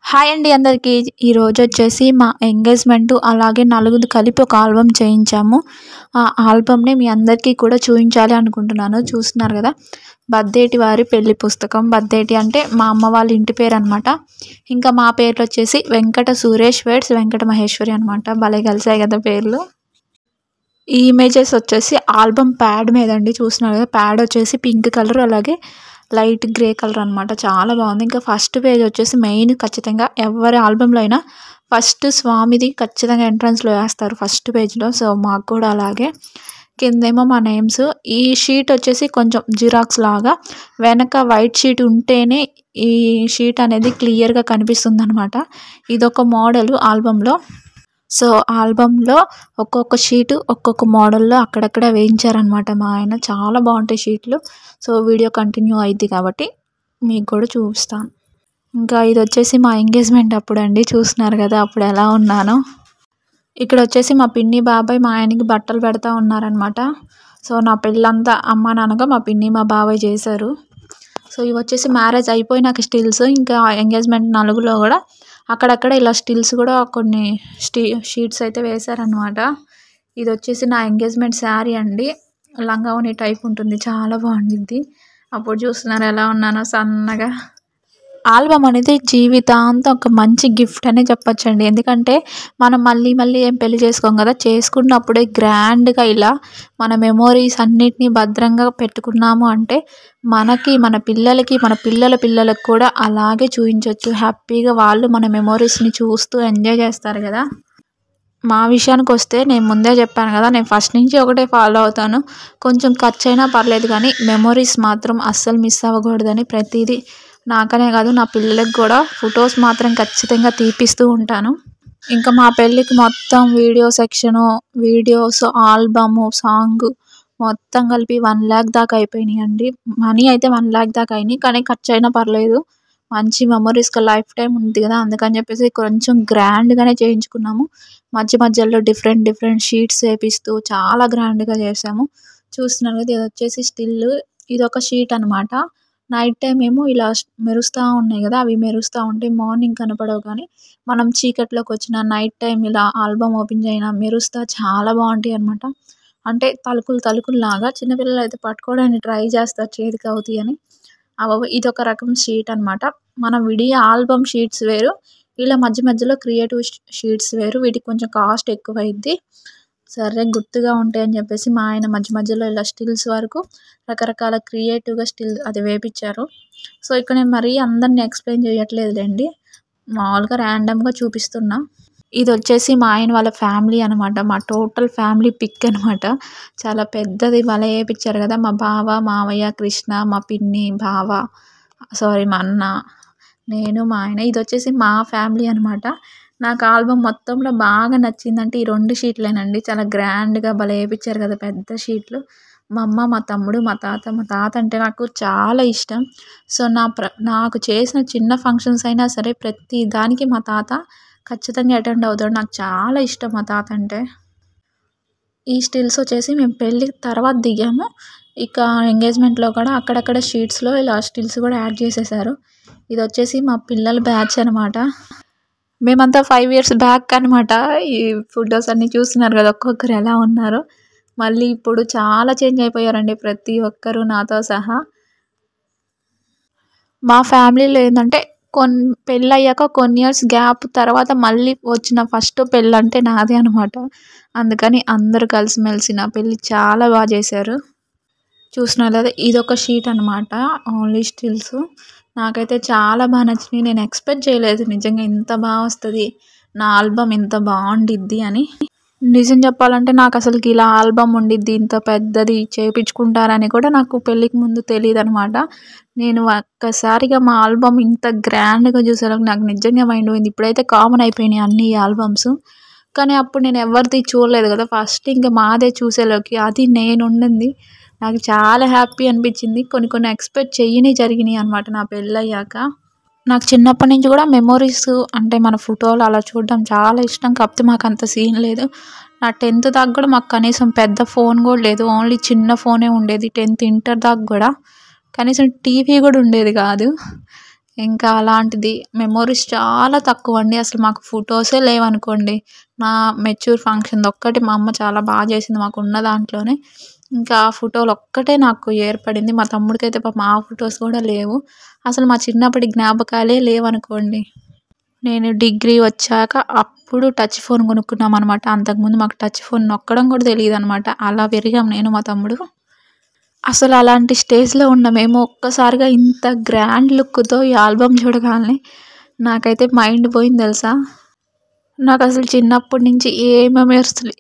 Hi అండి అందరికీ. ఈరోజు వచ్చేసి మా ఎంగేజ్మెంట్ అలాగే నలుగురు కలిపి ఒక ఆల్బమ్ చేయించాము. ఆ ఆల్బమ్ని మీ అందరికీ కూడా చూపించాలి అనుకుంటున్నాను. చూస్తున్నారు కదా, బద్దేటి వారి పెళ్లి పుస్తకం. బద్దేటి అంటే మా అమ్మ వాళ్ళ ఇంటి పేరు అనమాట. ఇంకా మా పేర్లు వచ్చేసి వెంకట సురేష్ వెడ్స్ వెంకట మహేశ్వరి అనమాట. భలే కలిసాయి కదా పేర్లు. ఈ ఇమేజెస్ వచ్చేసి ఆల్బమ్ ప్యాడ్ మీద అండి. చూస్తున్నారు కదా, ప్యాడ్ వచ్చేసి పింక్ కలర్ అలాగే లైట్ గ్రే కలర్ అనమాట. చాలా బాగుంది. ఇంకా ఫస్ట్ పేజ్ వచ్చేసి మెయిన్ ఖచ్చితంగా ఎవరి ఆల్బంలో అయినా ఫస్ట్ స్వామిది ఖచ్చితంగా ఎంట్రన్స్లో వేస్తారు ఫస్ట్ పేజ్లో. సో మాకు కూడా అలాగే. కిందేమో మా నేమ్స్. ఈ షీట్ వచ్చేసి కొంచెం జిరాక్స్ లాగా వెనక వైట్ షీట్ ఉంటేనే ఈ షీట్ అనేది క్లియర్గా కనిపిస్తుంది అనమాట. ఇదొక మోడల్ ఆల్బంలో. సో ఆల్బంలో ఒక్కొక్క షీటు ఒక్కొక్క మోడల్లో అక్కడక్కడ వేయించారనమాట మా ఆయన. చాలా బాగుంటాయి షీట్లు. సో వీడియో కంటిన్యూ అయింది కాబట్టి మీకు కూడా చూపిస్తాను. ఇంకా ఇది వచ్చేసి మా ఎంగేజ్మెంట్ అప్పుడు అండి. చూస్తున్నారు కదా అప్పుడు ఎలా ఉన్నానో. ఇక్కడ వచ్చేసి మా పిన్ని బాబాయ్ మా ఆయనకి బట్టలు పెడతా ఉన్నారనమాట. సో నా పెళ్ళంతా అమ్మ నాన్నగా మా పిన్ని మా బాబాయ్ చేశారు. సో ఇవి వచ్చేసి మ్యారేజ్ అయిపోయినాక స్టిల్స్. ఇంకా ఎంగేజ్మెంట్ నలుగులో కూడా అక్కడక్కడ ఇలా స్టిల్స్ కూడా కొన్ని షీట్స్ అయితే వేశారనమాట. ఇది వచ్చేసి నా ఎంగేజ్మెంట్ శారీ అండి. లంగావని టైప్ ఉంటుంది, చాలా బాగుండిద్ది. అప్పుడు చూస్తున్నారు ఎలా ఉన్నానో సన్నగా. ఆల్బమ్ అనేది జీవితాంతం ఒక మంచి గిఫ్ట్ అనే చెప్పచ్చండి. ఎందుకంటే మనం మళ్ళీ మళ్ళీ ఏం పెళ్లి చేసుకోం కదా, చేసుకున్నప్పుడే గ్రాండ్గా ఇలా మన మెమోరీస్ అన్నిటినీ భద్రంగా పెట్టుకున్నాము అంటే మనకి మన పిల్లలకి మన పిల్లల పిల్లలకు కూడా అలాగే చూపించవచ్చు. హ్యాపీగా వాళ్ళు మన మెమోరీస్ని చూస్తూ ఎంజాయ్ చేస్తారు కదా. మా విషయానికి వస్తే నేను ముందే చెప్పాను కదా, నేను ఫస్ట్ నుంచి ఒకటే ఫాలో అవుతాను. కొంచెం ఖర్చు అయినా పర్లేదు కానీ మెమొరీస్ మాత్రం అస్సలు మిస్ అవ్వకూడదని ప్రతిదీ నాకనే కాదు నా పిల్లలకు కూడా ఫొటోస్ మాత్రం ఖచ్చితంగా తీపిస్తూ ఉంటాను. ఇంకా మా పెళ్ళికి మొత్తం video section, videos, album, song మొత్తం కలిపి 1 lakh దాకా అయిపోయినాయండి. మనీ అయితే 1 lakh దాకా అయినాయి. కానీ ఖర్చు అయినా పర్లేదు, మంచి మెమొరీస్గా లైఫ్ టైం ఉంది కదా, అందుకని చెప్పేసి కొంచెం గ్రాండ్గానే చేయించుకున్నాము. మధ్య మధ్యలో డిఫరెంట్ షీట్స్ వేపిస్తూ చాలా గ్రాండ్గా చేసాము. చూస్తున్నారు కదా, ఇది వచ్చేసి స్టిల్. ఇది ఒక షీట్ అనమాట. నైట్ టైం ఏమో ఇలా మెరుస్తూ ఉన్నాయి కదా, అవి మెరుస్తూ ఉంటే మార్నింగ్ కనపడవు కానీ మనం చీకట్లోకి వచ్చిన నైట్ టైం ఇలా ఆల్బమ్ ఓపెన్ చేయనా మెరుస్తా చాలా బాగుంటాయి అనమాట. అంటే తలుకులు లాగా చిన్నపిల్లలు అయితే పట్టుకోవడానికి ట్రై చేస్తారు చేతికి అవుతాయి అని. ఇది ఒక రకం షీట్ అనమాట. మనం విడిగా ఆల్బమ్ షీట్స్ వేరు, ఇలా మధ్య మధ్యలో క్రియేటివ్ షీట్స్ వేరు. వీటికి కొంచెం కాస్ట్ ఎక్కువ అయింది. సరే గుర్తుగా ఉంటాయని చెప్పేసి మా ఆయన మధ్య మధ్యలో ఇలా స్టిల్స్ వరకు రకరకాల క్రియేటివ్గా స్టిల్ అది వేపించారు. సో ఇక్కడ నేను మరీ అందరినీ ఎక్స్ప్లెయిన్ చేయట్లేదులేండి, మామూలుగా ర్యాండమ్గా చూపిస్తున్నా. ఇది వచ్చేసి మా ఆయన వాళ్ళ ఫ్యామిలీ అనమాట. మా టోటల్ ఫ్యామిలీ పిక్ అనమాట. చాలా పెద్దది భలే వేయించారు కదా. మా బావ, మావయ్య, కృష్ణ, మా పిన్ని, బావ, మా అన్న, నేను, మా ఆయన. ఇది వచ్చేసి మా ఫ్యామిలీ అనమాట. నాకు ఆల్బమ్ మొత్తంలో బాగా నచ్చిందంటే ఈ 2 షీట్లేనండి. చాలా గ్రాండ్గా భలే వేయించారు కదా పెద్ద షీట్లు. మా అమ్మ, మా తమ్ముడు, మా తాత అంటే నాకు చాలా ఇష్టం. సో నాకు చేసిన చిన్న ఫంక్షన్స్ అయినా సరే ప్రతి దానికి మా తాత ఖచ్చితంగా అటెండ్ అవుతాడు. నాకు చాలా ఇష్టం మా తాత అంటే. ఈ స్టిల్స్ వచ్చేసి మేము పెళ్ళి తర్వాత దిగాము. ఇక ఎంగేజ్మెంట్లో కూడా అక్కడక్కడ షీట్స్లో ఇలా స్టిల్స్ కూడా యాడ్ చేసేసారు. ఇది వచ్చేసి మా పిల్లల బ్యాచ్ అనమాట. మేమంతా 5 years బ్యాక్ అనమాట. ఈ ఫొటోస్ అన్నీ చూస్తున్నారు కదా ఒక్కొక్కరు ఎలా ఉన్నారో. మళ్ళీ ఇప్పుడు చాలా చేంజ్ అయిపోయారండి ప్రతి ఒక్కరు నాతో సహా. మా ఫ్యామిలీలో ఏంటంటే పెళ్ళయ్యాక కొన్ని ఇయర్స్ గ్యాప్ తర్వాత మళ్ళీ వచ్చిన ఫస్ట్ పెళ్ళి అంటే నాదే అనమాట. అందుకని అందరూ కలిసిమెలిసి నా పెళ్ళి చాలా బాగా చేశారు. చూసినా లేదా, ఇదొక షీట్ అనమాట, ఓన్లీ స్టిల్స్. నాకైతే చాలా బాగా నచ్చినాయి. నేను ఎక్స్పెక్ట్ చేయలేదు నిజంగా ఇంత బాగా వస్తుంది, నా ఆల్బమ్ ఇంత బాగుండిద్ది అని. నిజం చెప్పాలంటే నాకు అసలుకి ఇలా ఆల్బమ్ ఉండిద్ది ఇంత పెద్దది చేయించుకుంటారని కూడా నాకు పెళ్ళికి ముందు తెలియదు అనమాట. నేను ఒక్కసారిగా మా ఆల్బమ్ ఇంత గ్రాండ్గా చూసేలోకి నాకు నిజంగా మైండ్ పోయింది. ఇప్పుడైతే కామన్ అయిపోయినాయి అన్ని ఆల్బమ్స్, కానీ అప్పుడు నేను ఎవరిది చూడలేదు కదా. ఫస్ట్ ఇంకా మాదే చూసేలోకి అది నేను ఉండింది. నాకు చాలా హ్యాపీ అనిపించింది. కొన్ని ఎక్స్పెక్ట్ జరిగినాయి అనమాట నా పెళ్ళయ్యాక. నాకు చిన్నప్పటి నుంచి కూడా మెమొరీస్ అంటే మన ఫోటోలు అలా చూడడం చాలా ఇష్టం. కాకపోతే మాకు అంత సీన్ లేదు. నా 10th దాకా కూడా మాకు కనీసం పెద్ద ఫోన్ కూడా లేదు, ఓన్లీ చిన్న ఫోనే ఉండేది. 10th ఇంటర్ దాకా కూడా కనీసం టీవీ కూడా ఉండేది కాదు. ఇంకా అలాంటిది మెమోరీస్ చాలా తక్కువండి. అసలు మాకు ఫోటోసే లేవనుకోండి. నా మెచ్యూర్ ఫంక్షన్‌ది ఒక్కటి మా అమ్మ చాలా చేసింది మాకున్న దాంట్లోనే. ఇంకా ఆ ఫోటోలొక్కటే నాకు ఏర్పడింది. మా తమ్ముడికైతే పాపం ఆ ఫోటోస్ కూడా లేవు. అసలు మా చిన్నప్పటి జ్ఞాపకాలే లేవనుకోండి. నేను డిగ్రీ వచ్చాక అప్పుడు టచ్ ఫోన్ కొనుక్కున్నామనమాట. అంతకుముందు మాకు టచ్ ఫోన్ నొక్కడం కూడా తెలీదనమాట. అలా పెరిగాం నేను, మా తమ్ముడు. అసలు అలాంటి స్టేజ్‌లో ఉన్న మేము ఒక్కసారిగా ఇంత గ్రాండ్ లుక్‌తో ఈ ఆల్బమ్ చూడగానే నాకైతే మైండ్ పోయింది తెలుసా! నాకసలు చిన్నప్పటి నుంచి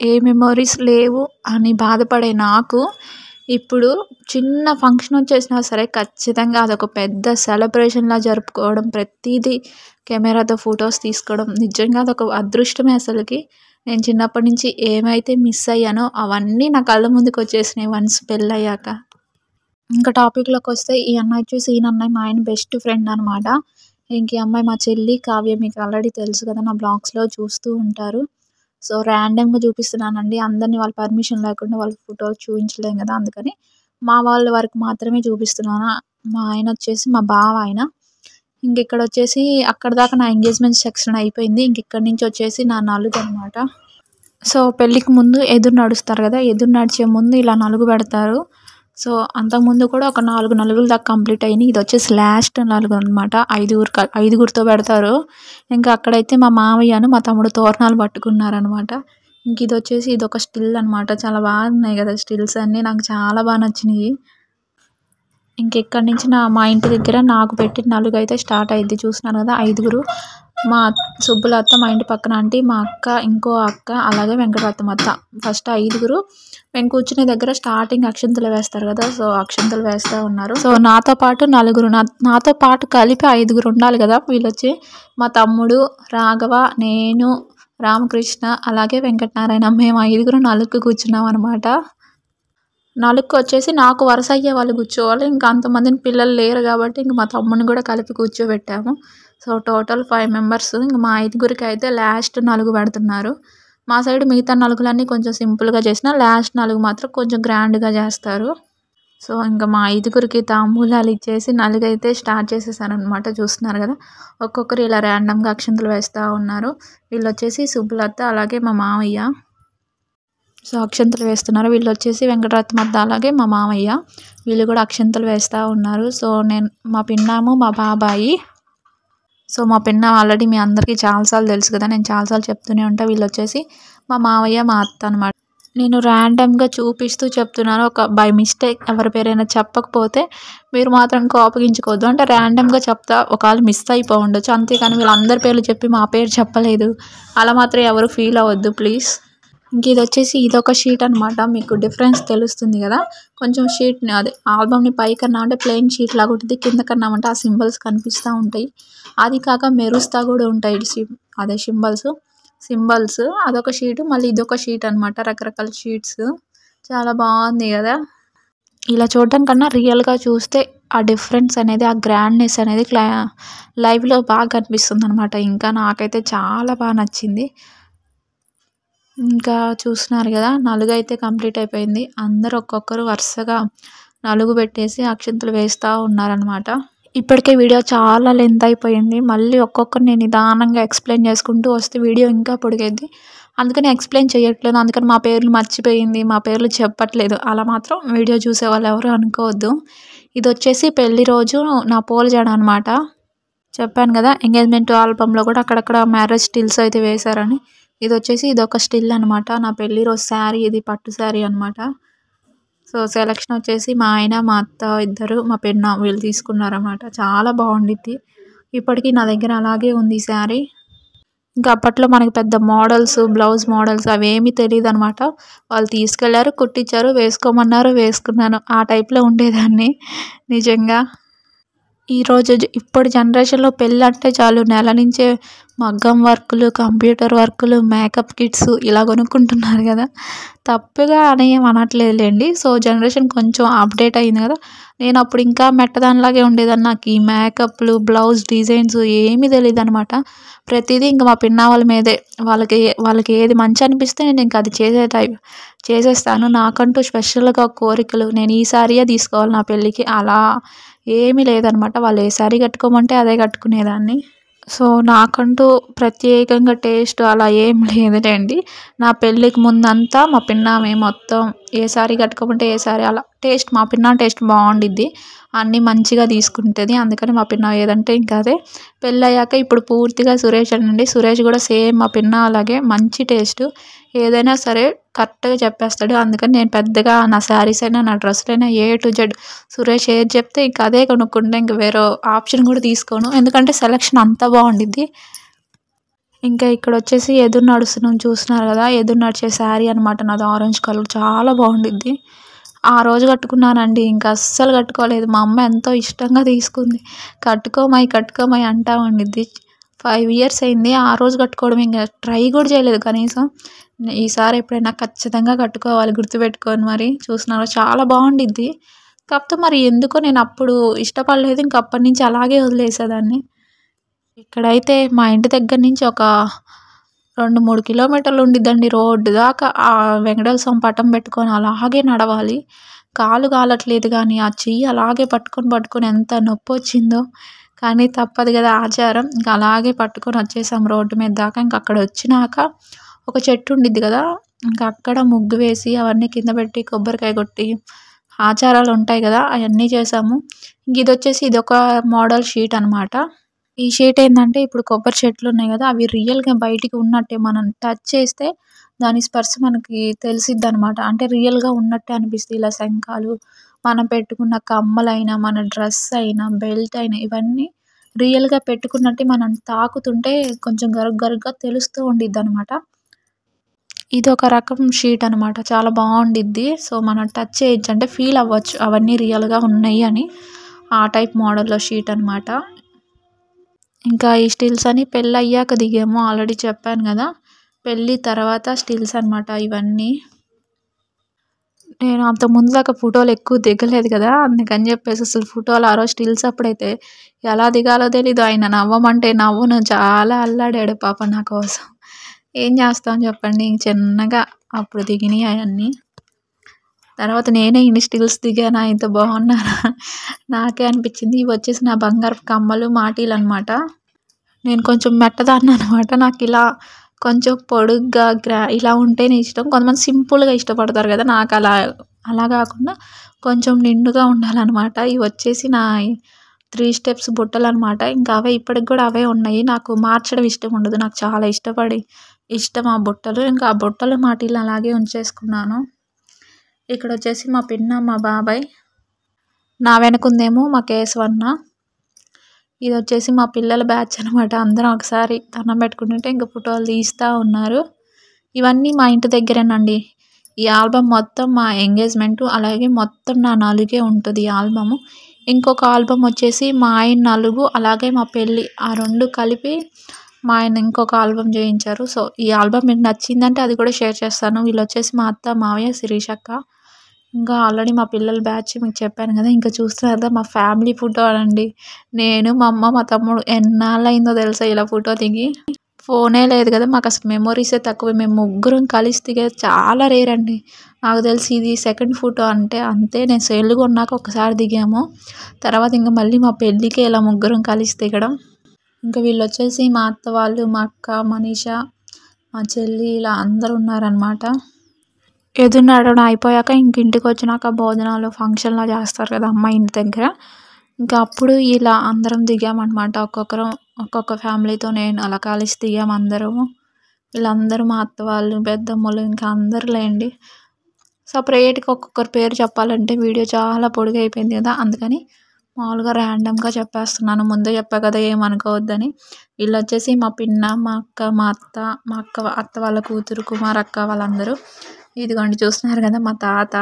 ఏ మెమోరీస్ లేవు అని బాధపడే నాకు, ఇప్పుడు చిన్న ఫంక్షన్ వచ్చేసినా సరే ఖచ్చితంగా అదొక పెద్ద సెలబ్రేషన్‌లా జరుపుకోవడం, ప్రతీదీ కెమెరాతో ఫోటోస్ తీసుకోవడం నిజంగా అదొక అదృష్టమే అసలకి. నేను చిన్నప్పటి నుంచి ఏమైతే మిస్ అయ్యానో అవన్నీ నా కళ్ళ ముందుకొచ్చేసినాయి వన్స్ పెళ్ళయ్యాక. ఇంకా టాపిక్‌లోకొస్తే ఈ అన్నయ్య వచ్చేసి ఈయన మా ఆయన బెస్ట్ ఫ్రెండ్ అనమాట. ఇంక ఈ అమ్మాయి మా చెల్లి కావ్య, మీకు ఆల్రెడీ తెలుసు కదా, నా బ్లాగ్స్‌లో చూస్తూ ఉంటారు. సో, ర్యాండమ్‌గా చూపిస్తున్నానండి. అందరిని వాళ్ళ పర్మిషన్ లేకుండా వాళ్ళ ఫోటోలు చూపించలేం కదా, అందుకని మా వాళ్ళ వరకు మాత్రమే చూపిస్తున్నాను. మా ఆయన వచ్చేసి మా బావ ఆయన. ఇంకిక్కడొచ్చేసి అక్కడిదాకా నా ఎంగేజ్‌మెంట్ సెక్షన్ అయిపోయింది. ఇంకిక్కడి నుంచి వచ్చేసి నా నలుగనమాట. సో, పెళ్ళికి ముందు ఎదురు నడుస్తారు కదా, ఎదురు నడిచే ముందు ఇలా నలుగు పెడతారు. సో, అంతకుముందు కూడా ఒక 4 నలుగులు దాకా కంప్లీట్ అయినాయి. ఇదొచ్చేసి లాస్ట్ నలుగు అనమాట. ఐదుగురితో పెడతారు. ఇంకా అక్కడైతే మా మామయ్యను, మా తమ్ముడు తోరణాలు పట్టుకున్నారనమాట. ఇదొచ్చేసి ఇదొక స్టిల్ అనమాట. చాలా బాగున్నాయి కదా స్టిల్స్ అన్నీ. నాకు చాలా నచ్చినాయి. ఇంకెక్కడి నుంచి మా ఇంటి దగ్గర నాకు పెట్టిన నలుగైతే స్టార్ట్ అయ్యిద్ది. చూస్తున్నారు కదా, 5గురు. మా సుబ్బులత్త, మా ఇంటి పక్కన ఆంటీ, మా అక్క, ఇంకో అక్క, అలాగే వెంకటరత్నం అత్త. ఫస్ట్ 5గురు. మేము కూర్చునే దగ్గర స్టార్టింగ్ అక్షింతలు వేస్తారు కదా, సో అక్షింతలు వేస్తూ ఉన్నారు. సో నాతో పాటు నలుగురు, నాతో పాటు కలిపి 5గురు ఉండాలి కదా. వీళ్ళొచ్చి మా తమ్ముడు, రాఘవ, నేను, రామకృష్ణ, అలాగే వెంకటనారాయణ, మేము 5గురు నలుగుకు కూర్చున్నాం అనమాట. నలుగుకు వచ్చేసి నాకు వరుస అయ్యే వాళ్ళు కూర్చోవాలి. ఇంకా అంతమందిని పిల్లలు లేరు కాబట్టి ఇంక మా తమ్ముడిని కూడా కలిపి కూర్చోబెట్టాము. So total 5 members. ఇంక మా 5గురికి అయితే లాస్ట్ నలుగు పెడుతున్నారు. మా సైడ్ మిగతా నలుగులన్నీ కొంచెం సింపుల్గా చేసిన, లాస్ట్ నలుగు మాత్రం కొంచెం గ్రాండ్గా చేస్తారు. సో ఇంకా మా 5గురికి తాంబూలాలు ఇచ్చేసి నలుగైతే స్టార్ట్ చేసేసారనమాట. చూస్తున్నారు కదా, ఒక్కొక్కరు ఇలా ర్యాండమ్గా అక్షింతలు వేస్తూ ఉన్నారు. వీళ్ళు వచ్చేసి సుబ్బులత్త, అలాగే మా మామయ్య. సో అక్షంతలు వేస్తున్నారు. వీళ్ళు వచ్చేసి వెంకటరత్నం అత్త, అలాగే మా మామయ్య. వీళ్ళు కూడా అక్షంతలు వేస్తూ ఉన్నారు. సో మా పిన్నాము, మా బాబాయి. సో మా పిన్న ఆల్రెడీ మీ అందరికీ చాలాసార్లు తెలుసు కదా, నేను చాలాసార్లు చెప్తూనే ఉంటా. వీళ్ళు వచ్చేసి మా మామయ్య, మా అత్త అనమాట. నేను ర్యాండమ్గా చూపిస్తూ చెప్తున్నాను. ఒక బై మిస్టేక్ ఎవరి పేరైనా చెప్పకపోతే మీరు మాత్రం కోపగించుకోవద్దు. అంటే ర్యాండమ్గా చెప్తా, ఒకవేళ మిస్ అయిపో ఉండొచ్చు, అంతేకాని వీళ్ళందరి పేర్లు చెప్పి మా పేరు చెప్పలేదు అలా మాత్రం ఎవరు ఫీల్ అవ్వద్దు ప్లీజ్. ఇంక ఇది వచ్చేసి ఇదొక షీట్ అనమాట. మీకు డిఫరెన్స్ తెలుస్తుంది కదా, కొంచెం షీట్ని అదే ఆల్బమ్ని పైకన్నా అంటే ప్లెయిన్ షీట్ లాగా ఉంటుంది, కింద కన్నా అంటే ఆ సింబల్స్ కనిపిస్తూ ఉంటాయి. అది కాక మెరుస్తూ కూడా ఉంటాయి అదే సింబల్స్. అదొక షీటు, మళ్ళీ ఇదొక షీట్ అనమాట. రకరకాల షీట్స్. చాలా బాగుంది కదా. ఇలా చూడడం కన్నా రియల్గా చూస్తే ఆ డిఫరెన్స్ అనేది, ఆ గ్రాండ్నెస్ అనేది లైవ్లో బాగా కనిపిస్తుంది అనమాట. ఇంకా నాకైతే చాలా బాగా నచ్చింది. ఇంకా చూస్తున్నారు కదా, నలుగు అయితే కంప్లీట్ అయిపోయింది. అందరూ ఒక్కొక్కరు వరుసగా నలుగు పెట్టేసి అక్షింతలు వేస్తూ ఉన్నారనమాట. ఇప్పటికే వీడియో చాలా లెంత్ అయిపోయింది. మళ్ళీ ఒక్కొక్కరు నేను నిదానంగా ఎక్స్ప్లెయిన్ చేసుకుంటూ వస్తే వీడియో ఇంకా పొడిగైద్ది. అందుకని ఎక్స్ప్లెయిన్ చేయట్లేదు. అందుకని మా పేర్లు మర్చిపోయింది, మా పేర్లు చెప్పట్లేదు అలా మాత్రం వీడియో చూసే వాళ్ళు ఎవరు అనుకోవద్దు. ఇది వచ్చేసి పెళ్లి రోజు నా పోల్ జడ అనమాట. చెప్పాను కదా, ఎంగేజ్మెంట్ ఆల్బంలో కూడా అక్కడక్కడ మ్యారేజ్ స్టిల్స్ అయితే వేశారని. ఇది వచ్చేసి ఇదొక స్టిల్ అనమాట. నా పెళ్లి రోజు శారీ, ఇది పట్టు శారీ అనమాట. సో సెలక్షన్ వచ్చేసి మా ఆయన, మా అత్త ఇద్దరు, మా పెన్న వీళ్ళు తీసుకున్నారన్నమాట. చాలా బాగుండిద్ది. ఇప్పటికీ నా దగ్గర అలాగే ఉంది ఈ శారీ. ఇంకా అప్పట్లో మనకి పెద్ద మోడల్స్, బ్లౌజ్ మోడల్స్ అవేమీ తెలియదు అనమాట. వాళ్ళు తీసుకెళ్లారు, కుట్టించారు, వేసుకోమన్నారు, వేసుకున్నాను. ఆ టైప్లో ఉండేదాన్ని నిజంగా. ఇప్పుడు జనరేషన్లో పెళ్ళి అంటే చాలు, నెల నుంచే మగ్గం వర్కులు, కంప్యూటర్ వర్కులు, మేకప్ కిట్స్ ఇలా కొనుక్కుంటున్నారు కదా. తప్పుగా అని ఏం అనట్లేదులేండి. సో జనరేషన్ కొంచెం అప్డేట్ అయింది కదా. నేను అప్పుడు ఇంకా మెట్టదానిలాగే ఉండేదాన్ని. నాకు ఈ మేకప్లు, బ్లౌజ్ డిజైన్స్ ఏమీ తెలియదు అనమాట. ప్రతిదీ ఇంకా మా పిన్న వాళ్ళ మీదే. వాళ్ళకి ఏది మంచి అనిపిస్తే నేను ఇంకా అది చేసేస్తాను. నాకంటూ స్పెషల్గా కోరికలు, నేను ఈ సారీయే తీసుకోవాలి నా పెళ్ళికి, అలా ఏమీ లేదనమాట. వాళ్ళు ఏ శారీ కట్టుకోమంటే అదే కట్టుకునేదాన్ని. సో, నాకంటూ ప్రత్యేకంగా టేస్ట్ అలా ఏం లేదులేండి. నా పెళ్ళికి ముందంతా మా పిన్నామె మొత్తం ఏ శారీ కట్టుకోమంటే ఏ శారీ అలా టేస్ట్ మా పిన్నా టేస్ట్ బావుండిద్ది. అన్నీ మంచిగా తీసుకుంటది. అందుకని మా పిన్నా ఏదంటే ఇంకా అదే. పెళ్ళయ్యాక ఇప్పుడు పూర్తిగా సురేషేనండి. సురేష్ కూడా సేమ్ మా పిన్నా అలాగే మంచి టేస్టు. ఏదైనా సరే కరెక్ట్‌గా చెప్పేస్తాడు. అందుకని నేను పెద్దగా నా శారీస్ అయినా, నా డ్రెస్సులైనా ఏ టు జెడ్ సురేష్ ఏది చెప్తే ఇంక అదే కొనుక్కుంటా. ఇంక వేరే ఆప్షన్ కూడా తీసుకోను. ఎందుకంటే సెలక్షన్ అంత బావుండిద్ది. ఇంకా ఇక్కడొచ్చేసి ఎదురు నడుస్తున్నాం చూస్తున్నారు కదా! ఎదురు నడిచే శారీ అనమాట నాది ఆరెంజ్ కలర్ చాలా బావుండిద్ది. ఆ రోజు కట్టుకున్నానండి. ఇంక అస్సలు కట్టుకోలేదు. మా అమ్మ ఎంతో ఇష్టంగా తీసుకుంది. కట్టుకోమాయి అంటా ఉండిద్ది. 5 ఇయర్స్ అయింది. ఆ రోజు కట్టుకోవడం ఇంక ట్రై కూడా చేయలేదు కనీసం. ఈసారి ఎప్పుడైనా ఖచ్చితంగా కట్టుకోవాలి గుర్తుపెట్టుకొని మరి. చూస్తున్నారా చాలా బావుండిద్ది. కాకపోతే మరి ఎందుకో నేను అప్పుడు ఇష్టపడలేదు. ఇంక అప్పటినుంచి అలాగే వదిలేసేదాన్ని. ఇక్కడైతే మా ఇంటి దగ్గర నుంచి ఒక 2, 3 కిలోమీటర్లు ఉండిద్దండి రోడ్డు దాకా. ఆ వెంకటేశ్వర స్వామి పటం పెట్టుకొని అలాగే నడవాలి. కాలు కాలట్లేదు గానీ, ఆ చెయ్యి అలాగే పట్టుకొని ఎంత నొప్పొచ్చిందో. కానీ తప్పదు గదా ఆచారం. ఇంక అలాగే పట్టుకొని వచ్చేసాం రోడ్డు మీద దాకా. ఇంక అక్కడొచ్చినాక ఒక చెట్టు ఉండిద్ది గదా! ఇంక అక్కడ ముగ్గు వేసి అవన్నీ కింద పెట్టి కొబ్బరికాయ కొట్టి ఆచారాలు ఉంటాయి గదా! అయన్నీ చేసాము. ఇదొక మోడల్ షీట్ అనమాట. ఈ షీట్ ఏందంటే ఇప్పుడు కొబ్బరి చెట్లున్నాయి గదా! అవి రియల్‌గా బయటికి ఉన్నట్టే మనం టచ్ చేస్తే దాని స్పర్శ మనకి తెలిసిద్దనమాట. అంటే రియల్‌గా ఉన్నట్టే అనిపిస్తాయి. ఇలా శంఖాలు, మనం పెట్టుకున్న కమ్మలైనా, మన డ్రెస్ అయినా, బెల్ట్ అయినా ఇవన్నీ రియల్‌గా పెట్టుకున్నట్టే మనం తాకుతుంటే కొంచెం గరుగ్గా తెలుస్తూ ఉండిద్దనమాట. ఇదొక రకం షీట్ అనమాట. చాలా బావుండిద్ది. సో, మనం టచ్ చేయొచ్చు. అంటే ఫీల్ అవ్వచ్చు. అవన్నీ రియల్‌గా ఉన్నాయి అని. ఆ టైప్ మోడల్‌లో షీట్ అనమాట. ఇంకా ఈ స్టిల్స్ అని పెళ్ళయ్యాక దిగాము. ఆల్రెడీ చెప్పాను గదా! పెళ్ళి తర్వాత స్టిల్స్ అనమాట ఇవన్నీ. నేను అంతకుముందు దాకా ఫోటోలు ఎక్కువ దిగలేదు గదా! అందుకని జెప్పేసి అసలు ఫోటోలు ఆ రోజు స్టిల్స్ అప్పుడైతే ఎలా దిగాలో తెలీదు. ఆయన నవ్వమంటే నవ్వును చాలా అల్లాడాడు పాపం నా కోసం. ఏం జేస్తాం చెప్పండి. చిన్నగా అప్పుడు దిగినయి అయన్నీ. తర్వాత నేనే ఇన్ని స్టిల్స్ దిగానా ఇంత బాగున్నానా నాకే అనిపించింది. ఇవొచ్చేసి నా బంగారపు కమ్మలు, మాటీలనమాట. నేను కొంచెం మెట్టదాన్ననమాట. నాకిలా కొంచెం పొడుగ్గా ఇలా ఉంటేనే ఇష్టం. కొంతమంది సింపుల్‌గా ఇష్టపడతారు గదా! అలా గాకుండా కొంచెం నిండుగా ఉండాలనమాట. ఇవొచ్చేసి నా 3 స్టెప్స్ బుట్టలనమాట. ఇంకా అవే ఇప్పటికి గూడా అవే ఉన్నాయి. నాకు మార్చడం ఇష్టం ఉండదు. నాకు చాలా ఇష్టం ఆ బుట్టలు. ఇంకా ఆ బుట్టలు, మాటీలు అలాగే ఉంచేసుకున్నాను. ఇక్కడొచ్చేసి మా పిన్న, మా బాబాయ్. నా వెనకుందేమో మా కేశవన్న. ఇదొచ్చేసి మా పిల్లల బ్యాచ్ అనమాట. అందరం ఒకసారి దండం పెట్టుకుంటుంటే ఇంక ఫోటోలు తీస్తా ఉన్నారు. ఇవన్నీ మా ఇంటి దగ్గరేనండి. ఈ ఆల్బమ్ మొత్తం మా ఎంగేజ్‌మెంటు అలాగే మొత్తం నా నలుగే ఉంటది ఈ ఆల్బము. ఇంకొక ఆల్బమ్ వచ్చేసి మా ఆయన నలుగు అలాగే మా పెళ్ళి. ఆ 2 కలిపి మా ఆయన ఇంకొక ఆల్బమ్ చేయించారు. సో, ఈ ఆల్బమ్ మీకు నచ్చిందంటే అది కూడా షేర్ చేస్తాను. వీళ్ళొచ్చేసి మా అత్త, మావయ్య, శిరీషక్క. ఇంకా ఆల్రెడీ మా పిల్లల బ్యాచ్ మీకు చెప్పాను కదా! ఇంకా చూస్తున్నారు కదా మా ఫ్యామిలీ ఫోటో అండి. నేను, మా అమ్మ, మా తమ్ముడు ఎన్నాళ్ళయిందో తెలుసా ఇలా ఫోటో దిగి. ఫోనే లేదు కదా! మాకసలు మెమోరీసే తక్కువ. మేము ముగ్గురం కలిసి దిగేది చాలా రేర్ అండి. నాకు తెలిసి ఇది సెకండ్ ఫోటో అంటే అంతే. నేను సెల్ కొన్నాక ఒకసారి దిగాము. తర్వాత ఇంక మళ్ళీ మా పెళ్ళికే ఇలా ముగ్గురం కలిసి దిగడం. ఇంకా వీళ్ళొచ్చేసి మా అత్త వాళ్ళు, మా అక్క, మనీషా, మా చెల్లి ఇలా అందరూ ఉన్నారనమాట. ఎదురు నడవడం అయిపోయాక ఇంక ఇంటికొచ్చినాక భోజనాలు, ఫంక్షన్‌లా చేస్తారు కదా అమ్మాయి ఇంటి దగ్గర. ఇంకా అప్పుడు ఇలా అందరం దిగామనమాట. ఒక్కొక్క ఫ్యామిలీతో నేను అలా కలిసి దిగాము అందరము. వీళ్ళందరూ మా అత్త వాళ్ళు, పెద్దమ్మలు ఇంకా అందరూ లేండి. సెపరేట్‌గా ఒక్కొక్కరి పేరు చెప్పాలంటే వీడియో చాలా పొడుగైపోయింది కదా! అందుకని మామూలుగా ర్యాండమ్‌గా చెప్పేస్తున్నాను. ముందే చెప్పా కదా ఏమనుకోవద్దని. వీళ్ళొచ్చేసి మా పిన్న, మా అక్క, మా అత్త వాళ్ళ కూతురు, కుమారక్క వాళ్ళందరూ. ఇదిగోండి చూస్తున్నారు కదా మా తాత.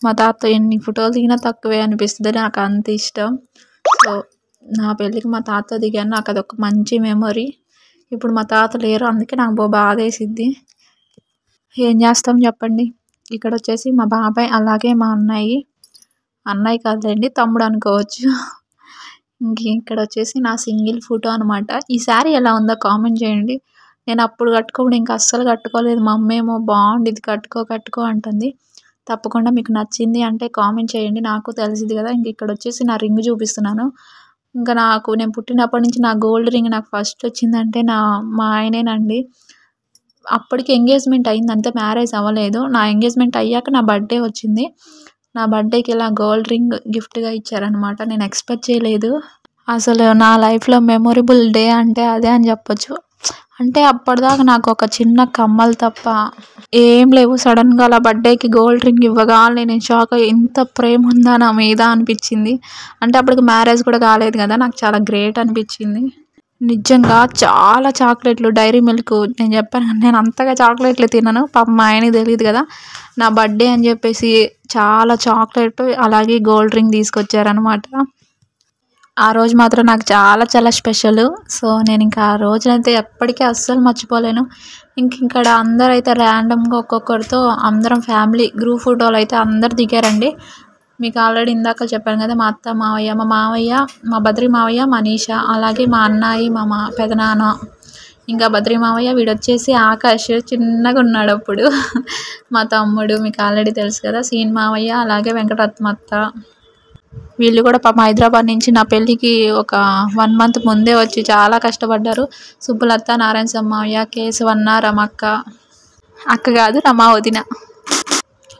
మా తాతతో ఎన్ని ఫోటోలు దిగినా తక్కువే అనిపిస్తది. నాకు అంత ఇష్టం. సో, నా పెళ్ళికి మా తాతతో దిగాను. నాకు అదొక మంచి మెమొరీ. ఇప్పుడు మా తాత లేరు. అందుకే నాకు బాధేసిద్ది. ఏం చేస్తాం చెప్పండి. ఇక్కడొచ్చేసి మా బాబాయ్ అలాగే మా అన్నయ్య కాదులేండి తమ్ముడు అనుకోవచ్చు. ఇక్కడొచ్చేసి నా సింగిల్ ఫోటో అనమాట. ఈ శారీ ఎలా ఉందో కామెంట్ చేయండి. నేను అప్పుడు కట్టుకోప్పుడు ఇంక అస్సలు కట్టుకోలేదు. మా అమ్మేమో బాగుండిద్ది కట్టుకో అంటుంది. తప్పకుండా మీకు నచ్చింది అంటే కామెంట్ చేయండి, నాకు తెలిసింది కదా. ఇంక ఇక్కడ వచ్చేసి నా రింగ్ చూపిస్తున్నాను. ఇంకా నేను పుట్టినప్పటి నుంచి నా గోల్డ్ రింగ్ నాకు ఫస్ట్ వచ్చిందంటే మా ఆయనేనండి. అప్పటికి ఎంగేజ్మెంట్ అయింది అంతే, మ్యారేజ్ అవ్వలేదు. నా ఎంగేజ్మెంట్ అయ్యాక నా బర్త్డే వచ్చింది. నా బర్త్డేకి ఇలా గోల్డ్ రింగ్ గిఫ్ట్గా ఇచ్చారనమాట. నేను ఎక్స్పెక్ట్ చేయలేదు. అసలు నా లైఫ్లో మెమొరబుల్ డే అంటే అదే అని చెప్పొచ్చు. అంటే అప్పటిదాకా నాకు ఒక చిన్న కమ్మలు తప్ప ఏం లేవు. సడన్గా అలా బర్త్డేకి గోల్డ్ రింగ్ ఇవ్వగానే నేను షాక్ అయ్యి, ఎంత ప్రేమ ఉందా నా మీద అనిపించింది. అంటే అప్పటికి మ్యారేజ్ కూడా కాలేదు కదా, నాకు చాలా గ్రేట్ అనిపించింది. నిజంగా చాలా చాక్లెట్లు, డైరీ మిల్క్, నేను చెప్పాను నేను అంతగా చాక్లెట్లు తినను, పాపం మా ఆయనకి తెలియదు కదా. నా బర్త్డే అని చెప్పేసి చాలా చాక్లెట్ అలాగే గోల్డ్ రింగ్ తీసుకొచ్చారనమాట. ఆ రోజు మాత్రం నాకు చాలా చాలా స్పెషల్. సో నేను ఇంకా ఆ రోజునైతే ఎప్పటికీ అస్సలు మర్చిపోలేను. ఇక్కడ అందరూ అయితే ర్యాండమ్గా ఒక్కొక్కరితో అందరం ఫ్యామిలీ గ్రూప్ ఫోటోలు అయితే అందరు దిగారండి. మీకు ఆల్రెడీ ఇందాక చెప్పాను కదా, మా అత్త మావయ్య, మా మావయ్య, మా బద్రి మావయ్య, మనీష, అలాగే మా అన్నయ్య, మా పెదనాన్న, ఇంకా బద్రి మావయ్య, వీడొచ్చేసి ఆకాష్ చిన్నగా ఉన్నాడు అప్పుడు. మా తమ్ముడు మీకు ఆల్రెడీ తెలుసు కదా, సీన్ మావయ్య, అలాగే వెంకటరత్మత్త. వీళ్ళు కూడా పాపం హైదరాబాద్ నుంచి నా పెళ్ళికి ఒక 1 మంత్ ముందే వచ్చి చాలా కష్టపడ్డారు. సుబ్బులత్త, నారాయణ సమ్మయ్య, కేశవన్న, రమక్క, అక్క కాదు రమా వదిన,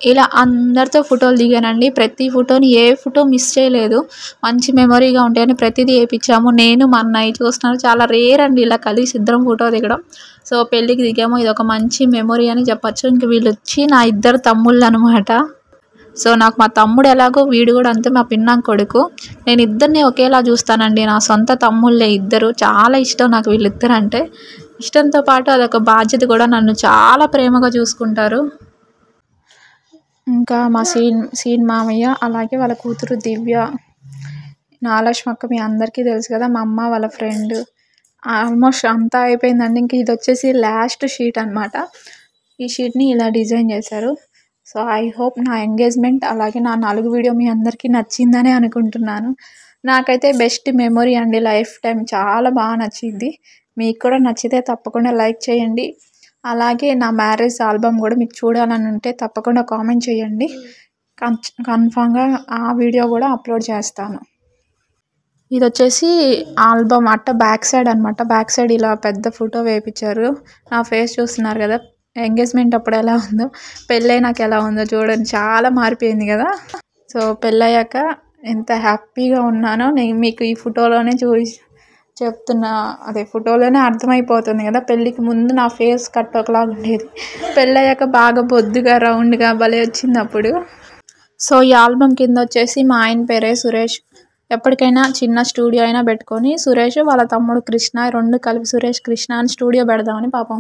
ఇలా అందరితో ఫోటోలు దిగానండి. ప్రతి ఫోటోని ఏ ఫోటో మిస్ చేయలేదు. మంచి మెమొరీగా ఉంటాయని ప్రతిదీ వేయించాము. నేను మా అన్నయ్య చూస్తున్నాను, చాలా రేర్ అండి ఇలా కలిసి ఇద్దరం ఫోటో దిగడం. సో పెళ్ళికి దిగాము, ఇది ఒక మంచి మెమొరీ అని చెప్పచ్చు. ఇంక వీళ్ళు వచ్చి నా ఇద్దరు తమ్ముళ్ళు అనమాట. సో నాకు మా తమ్ముడు ఎలాగో వీడు కూడా అంతే, మా పిన్నాం కొడుకు. నేను ఇద్దరిని ఒకేలా చూస్తానండి, నా సొంత తమ్ముళ్ళే ఇద్దరు. చాలా ఇష్టం నాకు వీళ్ళిద్దరు అంటే. ఇష్టంతో పాటు అదొక బాధ్యత కూడా. నన్ను చాలా ప్రేమగా చూసుకుంటారు. ఇంకా మా సీన్ మామయ్య, అలాగే వాళ్ళ కూతురు దివ్య, నాలక్ష్మక్క మీ అందరికీ తెలుసు కదా, మా అమ్మ వాళ్ళ ఫ్రెండ్. ఆల్మోస్ట్ అంతా అయిపోయిందండి. ఇంక ఇది వచ్చేసి లాస్ట్ షీట్ అనమాట. ఈ షీట్ని ఇలా డిజైన్ చేశారు. సో ఐ హోప్ నా ఎంగేజ్మెంట్ అలాగే నా 4 వీడియో మీ అందరికీ నచ్చిందని అనుకుంటున్నాను. నాకైతే బెస్ట్ మెమొరీ అండి, లైఫ్ టైం చాలా బాగా నచ్చింది. మీకు కూడా నచ్చితే తప్పకుండా లైక్ చేయండి. అలాగే నా మ్యారేజ్ ఆల్బమ్ కూడా మీకు చూడాలని ఉంటే తప్పకుండా కామెంట్ చేయండి. కన్ఫామ్గా ఆ వీడియో కూడా అప్లోడ్ చేస్తాను. ఇది వచ్చేసి ఆల్బమ్ అట్ట బ్యాక్ సైడ్ అనమాట. బ్యాక్ సైడ్ ఇలా పెద్ద ఫోటో వేయించారు. నా ఫేస్ చూస్తున్నారు కదా, ఎంగేజ్మెంట్ అప్పుడు ఎలా ఉందో, పెళ్ళైనాక ఎలా ఉందో చూడండి, చాలా మారిపోయింది కదా. సో పెళ్ళయ్యాక ఎంత హ్యాపీగా ఉన్నానో నేను మీకు ఈ ఫోటోలోనే చెప్తున్నా. అదే ఫోటోలోనే అర్థమైపోతుంది కదా. పెళ్ళికి ముందు నా ఫేస్ కట్ ఒకలాగా ఉండేది, పెళ్ళయ్యాక బాగా బొద్దుగా రౌండ్గా భలే వచ్చింది అప్పుడు. సో ఈ ఆల్బమ్ కింద వచ్చేసి మా ఆయన పేరే సురేష్. ఎప్పటికైనా చిన్న స్టూడియో అయినా పెట్టుకొని, సురేష్ వాళ్ళ తమ్ముడు కృష్ణ 2 కలిపి సురేష్ కృష్ణ అని స్టూడియో పెడదామని పాపం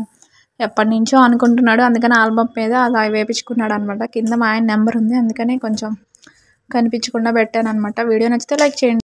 ఎప్పటి నుంచో అనుకుంటున్నాడు. అందుకని ఆల్బమ్ మీద అలా వేపించుకున్నాడు అనమాట. కింద మా ఆయన నెంబర్ ఉంది, అందుకని కొంచెం కనిపించకుండా పెట్టాను అనమాట. వీడియో నచ్చితే లైక్ చేయండి.